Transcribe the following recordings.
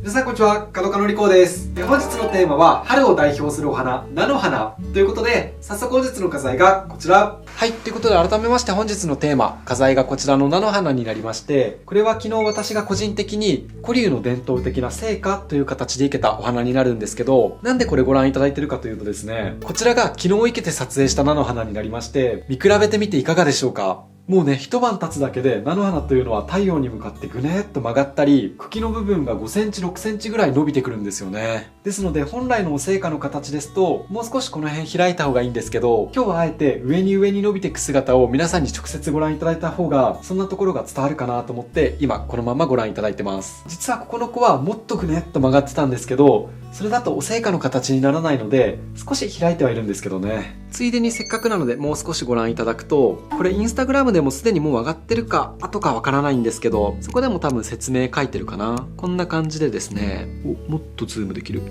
皆さんこんにちは、角鹿のりこうです。本日のテーマは春を代表するお花、菜の花ということで、早速本日の花材がこちら。はい、ということで改めまして本日のテーマ、花材がこちらの菜の花になりまして、これは昨日私が個人的に古柳の伝統的な生花という形で生けたお花になるんですけど、なんでこれご覧いただいてるかというとですね、こちらが昨日生けて撮影した菜の花になりまして、見比べてみていかがでしょうか。もうね、一晩経つだけで菜の花というのは太陽に向かってぐねっと曲がったり、茎の部分が5センチ、6センチぐらい伸びてくるんですよね。ですので本来のお生花の形ですと、もう少しこの辺開いた方がいいんですけど、今日はあえて上に伸びていく姿を皆さんに直接ご覧いただいた方が、そんなところが伝わるかなと思って、今このままご覧いただいてます。実はここの子はもっとぐねっと曲がってたんですけど、それだとお生花の形にならないので、少し開いてはいるんですけどね。ついでにせっかくなのでもう少しご覧いただくと、これインスタグラムでもすでにもう上がってるか後かわからないんですけど、そこでも多分説明書いてるかな。こんな感じでですね、もっとズームできる。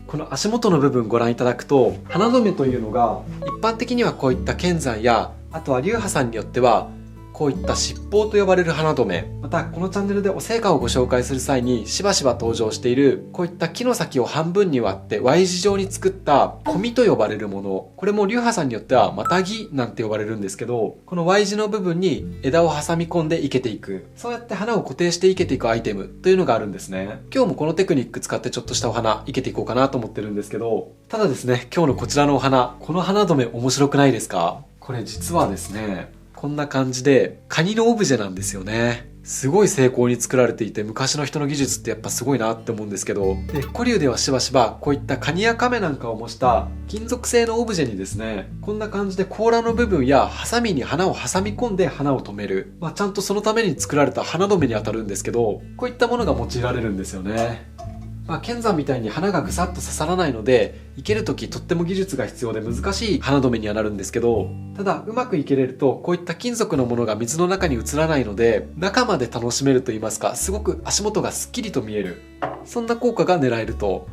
この足元の部分ご覧いただくと、花留めというのが一般的にはこういった剣山や、あとは流派さんによってはこういった七宝と呼ばれる花留め、またこのチャンネルでお生花をご紹介する際にしばしば登場しているこういった木の先を半分に割って Y 字状に作ったコミと呼ばれるもの、これも流派さんによってはまたぎなんて呼ばれるんですけど、この Y 字の部分に枝を挟み込んで生けていく、そうやって花を固定して生けていくアイテムというのがあるんですね。今日もこのテクニック使ってちょっとしたお花生けていこうかなと思ってるんですけど、ただですね、今日のこちらのお花、この花留め面白くないですか？これ実はですね、こんな感じでカニのオブジェなんですよね。すごい精巧に作られていて、昔の人の技術ってやっぱすごいなって思うんですけど、で古柳ではしばしばこういったカニやカメなんかを模した金属製のオブジェにですね、こんな感じで甲羅の部分やハサミに花を挟み込んで花を留める、ちゃんとそのために作られた花留めに当たるんですけど、こういったものが用いられるんですよね。剣山みたいに花がぐさっと刺さらないので、生けるときとっても技術が必要で難しい花留めにはなるんですけど、ただうまく生けれるとこういった金属のものが水の中に映らないので、中まで楽しめると言いますか、すごく足元がすっきりと見える、そんな効果が狙えると。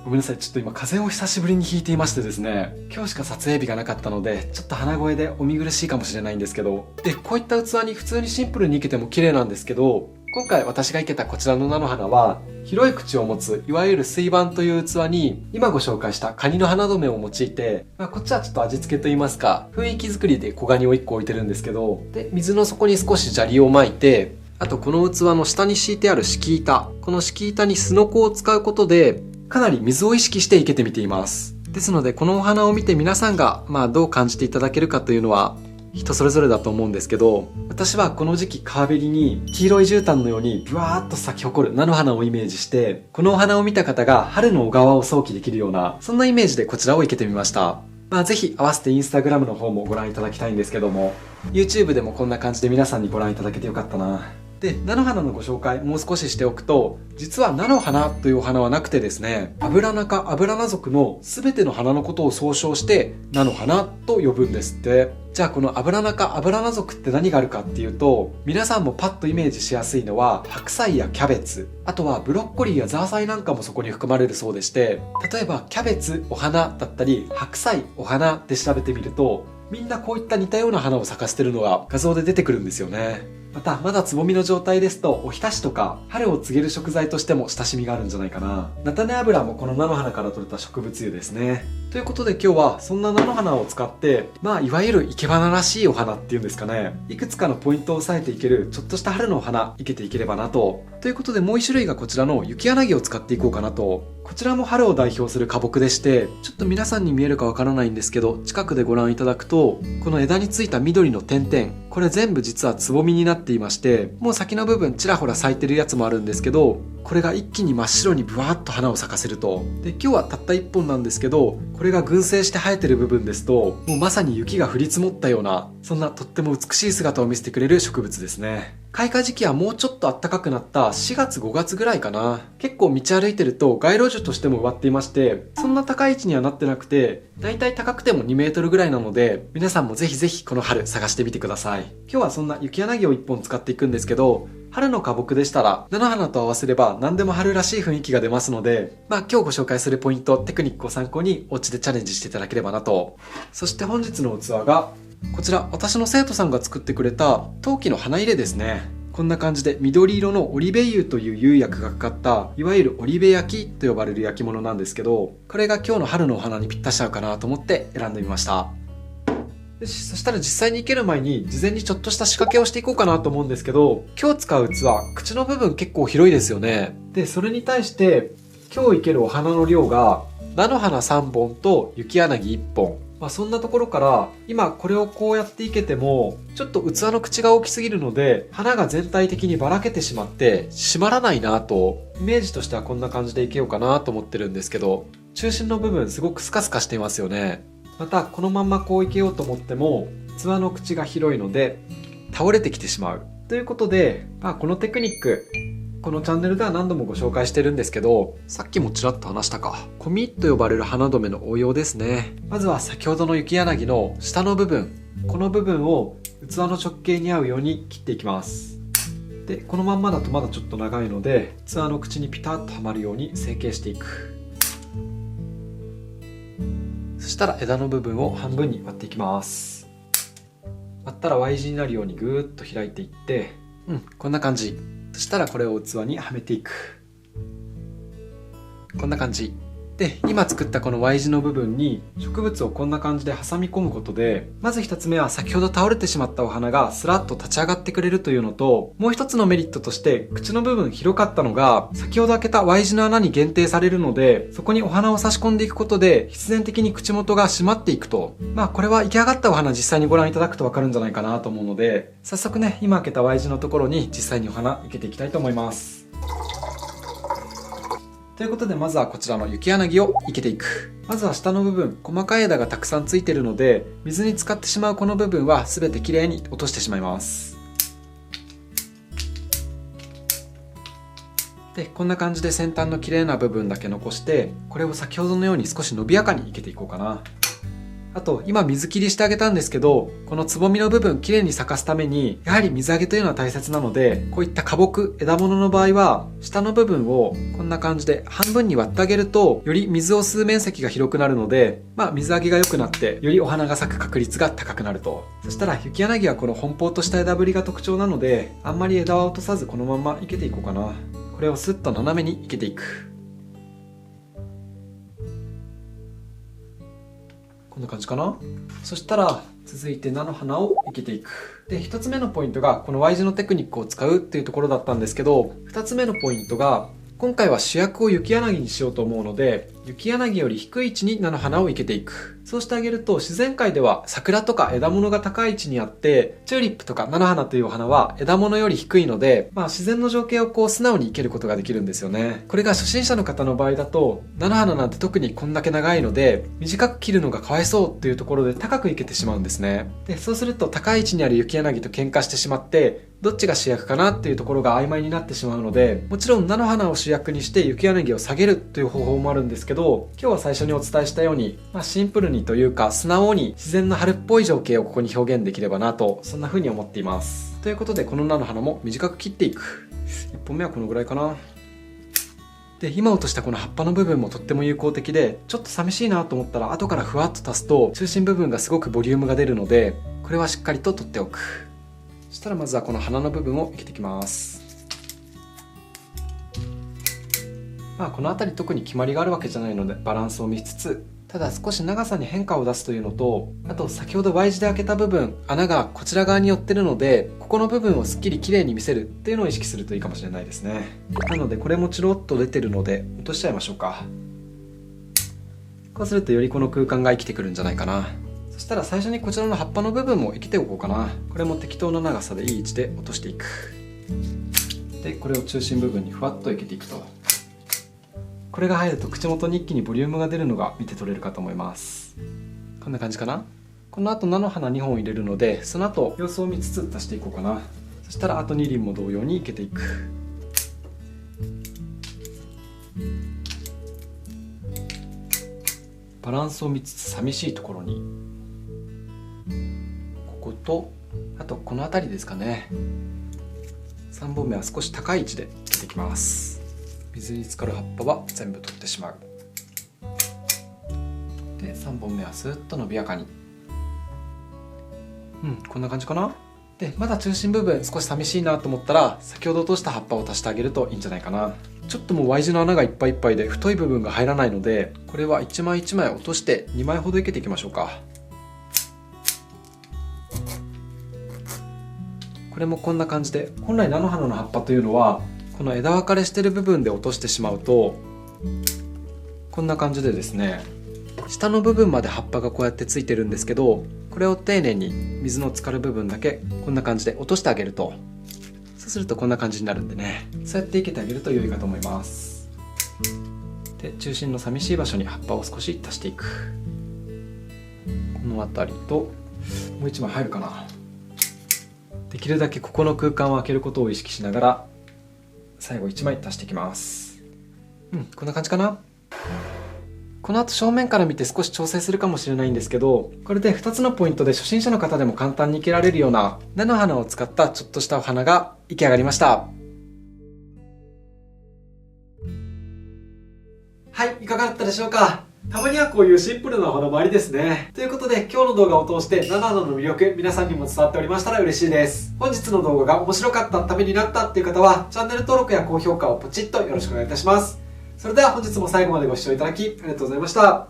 ごめんなさい、ちょっと今風邪を久しぶりにひいていましてですね、今日しか撮影日がなかったのでちょっと鼻声でお見苦しいかもしれないんですけど、でこういった器に普通にシンプルに生けても綺麗なんですけど、今回私が生けたこちらの菜の花は広い口を持ついわゆる水盤という器に今ご紹介したカニの花留めを用いて、こっちはちょっと味付けといいますか雰囲気作りで小ガニを1個置いてるんですけど、で水の底に少し砂利を巻いて、あとこの器の下に敷いてある敷板、この敷板にすのこを使うことでかなり水を意識して生けてみています。ですのでこのお花を見て皆さんがどう感じていただけるかというのは人それぞれだと思うんですけど、私はこの時期川べりに黄色い絨毯のようにブワーッと咲き誇る菜の花をイメージして、このお花を見た方が春の小川を想起できるような、そんなイメージでこちらを生けてみました。ぜひ合わせてインスタグラムの方もご覧いただきたいんですけども、 YouTube でもこんな感じで皆さんにご覧いただけてよかったな。で菜の花のご紹介もう少ししておくと、実は菜の花というお花はなくてですね、アブラナ科アブラナ属の全ての花のことを総称して菜の花と呼ぶんですって。じゃあこのアブラナ科アブラナ属って何があるかっていうと、皆さんもパッとイメージしやすいのは白菜やキャベツ、あとはブロッコリーやザーサイなんかもそこに含まれるそうでして、例えばキャベツお花だったり白菜お花で調べてみると、みんなこういった似たような花を咲かせてるのが画像で出てくるんですよね。まだつぼみの状態ですとおひたしとか春を告げる食材としても親しみがあるんじゃないかな。菜種油もこの菜の花から取れた植物油ですね。ということで今日はそんな菜の花を使っていわゆる生け花らしいお花っていうんですかね、いくつかのポイントを押さえていけるちょっとした春のお花生けていければなと。ということでもう一種類がこちらの雪柳を使っていこうかなと。こちらも春を代表する花木でして、ちょっと皆さんに見えるかわからないんですけど、近くでご覧いただくとこの枝についた緑の点々、これ全部実はつぼみになっていまして、もう先の部分ちらほら咲いてるやつもあるんですけど、これが一気に真っ白にブワーッと花を咲かせると。で今日はたった1本なんですけど、これが群生して生えてる部分ですともうまさに雪が降り積もったような、そんなとっても美しい姿を見せてくれる植物ですね。開花時期はもうちょっと暖かくなった4月5月ぐらいかな。結構道歩いてると街路樹としても植わっていまして、そんな高い位置にはなってなくて、だいたい高くても2メートルぐらいなので、皆さんもぜひぜひこの春探してみてください。今日はそんな雪柳を1本使っていくんですけど、春の花木でしたら菜の花と合わせれば何でも春らしい雰囲気が出ますので、今日ご紹介するポイントテクニックを参考にお家でチャレンジしていただければなと。そして本日の器がこちら、私の生徒さんが作ってくれた陶器の花入れですね。こんな感じで緑色のオリベ油という釉薬がかかったいわゆるオリベ焼きと呼ばれる焼き物なんですけど、これが今日の春のお花にぴったし合うかなと思って選んでみました。よし、そしたら実際に生ける前に事前にちょっとした仕掛けをしていこうかなと思うんですけど、今日使う器、口の部分結構広いですよね。で、それに対して今日生けるお花の量が菜の花3本と雪柳1本。そんなところから今これをこうやって生けてもちょっと器の口が大きすぎるので花が全体的にばらけてしまって締まらないなと、イメージとしてはこんな感じで生けようかなと思ってるんですけど、中心の部分すごくスカスカしていますよね。またこのまんまこう生けようと思っても器の口が広いので倒れてきてしまうということで、このテクニックこのチャンネルでは何度もご紹介してるんですけど、さっきもちらっと話したか、コミと呼ばれる花留めの応用ですね。まずは先ほどの雪柳の下の部分、この部分を器の直径に合うように切っていきます。で、このまんまだとまだちょっと長いので器の口にピタッとはまるように成形していく。そしたら枝の部分を半分に割っていきます。割ったら Y 字になるようにぐーっと開いていって、こんな感じ。そしたらこれを器にはめていく。こんな感じで、今作ったこの Y 字の部分に植物をこんな感じで挟み込むことで、まず一つ目は先ほど倒れてしまったお花がスラッと立ち上がってくれるというのと、もう一つのメリットとして口の部分広かったのが先ほど開けた Y 字の穴に限定されるので、そこにお花を差し込んでいくことで必然的に口元が締まっていくと。これは出来上がったお花実際にご覧いただくとわかるんじゃないかなと思うので、早速ね、今開けた Y 字のところに実際にお花生けていきたいと思います。ということで、まずはこちらの雪柳を生けていく。まずは下の部分、細かい枝がたくさんついているので水に浸かってしまうこの部分は全てきれいに落としてしまいます。で、こんな感じで先端のきれいな部分だけ残して、これを先ほどのように少し伸びやかに生けていこうかな。あと今水切りしてあげたんですけど、このつぼみの部分きれいに咲かすためにやはり水あげというのは大切なので、こういった花木、枝物の場合は下の部分をこんな感じで半分に割ってあげると、より水を吸う面積が広くなるので、水あげが良くなってよりお花が咲く確率が高くなると。そしたら雪柳はこの奔放とした枝ぶりが特徴なので、あんまり枝は落とさずこのまま生けていこうかな。これをスッと斜めに生けていく。こんな感じかな。そしたら続いて菜の花を生けていく。で、1つ目のポイントがこの Y 字のテクニックを使うっていうところだったんですけど、2つ目のポイントが今回は主役を雪柳にしようと思うので、雪柳より低い位置に菜の花を生けていく。そうしてあげると自然界では桜とか枝物が高い位置にあって、チューリップとか菜の花というお花は枝物より低いので、自然の情景を素直に生けることができるんですよね。これが初心者の方の場合だと、菜の花なんて特にこんだけ長いので短く切るのがかわいそうというところで高く生けてしまうんですね。で、そうすると高い位置にある雪柳と喧嘩してしまって、どっちが主役かなっていうところが曖昧になってしまうので、もちろん菜の花を主役にして雪柳を下げるという方法もあるんですけど、今日は最初にお伝えしたように、シンプルにというか素直に自然の春っぽい情景をここに表現できればなと、そんな風に思っています。ということで、この菜の花も短く切っていく。1本目はこのぐらいかな。で、今落としたこの葉っぱの部分もとっても有効的で、ちょっと寂しいなと思ったら後からふわっと足すと中心部分がすごくボリュームが出るので、これはしっかりと取っておく。そしたらまずはこの花の部分を生けていきます。この辺り特に決まりがあるわけじゃないのでバランスを見つつ、ただ少し長さに変化を出すというのと、あと先ほど Y 字で開けた部分、穴がこちら側に寄ってるので、ここの部分をすっきり綺麗に見せるっていうのを意識するといいかもしれないですね。なのでこれもチロッと出てるので落としちゃいましょうか。こうするとよりこの空間が生きてくるんじゃないかな。そしたら最初にこちらの葉っぱの部分も生きておこうかな。これも適当な長さでいい位置で落としていく。で、これを中心部分にふわっと生けていくと。これが入ると口元に一気にボリュームが出るのが見て取れるかと思います。こんな感じかな。この後菜の花2本入れるので、その後様子を見つつ足していこうかな。そしたらあと2輪も同様に生けていく。バランスを見つつ寂しいところに、ここと、あとこの辺りですかね。3本目は少し高い位置で生けていきます。水に浸かる葉っぱは全部取ってしまう。で、3本目はスーッと伸びやかに。こんな感じかな。で、まだ中心部分少し寂しいなと思ったら、先ほど落とした葉っぱを足してあげるといいんじゃないかな。ちょっともう Y 字の穴がいっぱいいっぱいで太い部分が入らないので、これは1枚1枚落として2枚ほど生けていきましょうか。これもこんな感じで、本来菜の花の葉っぱというのはこの枝分かれしてる部分で落としてしまうと、こんな感じでですね、下の部分まで葉っぱがこうやってついてるんですけど、これを丁寧に水の浸かる部分だけこんな感じで落としてあげると、そうするとこんな感じになるんでね、そうやって生けてあげると良いかと思います。で、中心の寂しい場所に葉っぱを少し足していく。この辺りともう1枚入るかな。できるだけここの空間を空けることを意識しながら最後1枚足していきます。こんな感じかな。この後正面から見て少し調整するかもしれないんですけど、これで2つのポイントで初心者の方でも簡単に生けられるような菜の花を使ったちょっとしたお花が出来上がりました。はい、いかがだったでしょうか。たまにはこういうシンプルなお花もありですね。ということで今日の動画を通して菜の花の魅力皆さんにも伝わっておりましたら嬉しいです。本日の動画が面白かった、ためになったっていう方はチャンネル登録や高評価をポチッとよろしくお願いいたします。それでは本日も最後までご視聴いただきありがとうございました。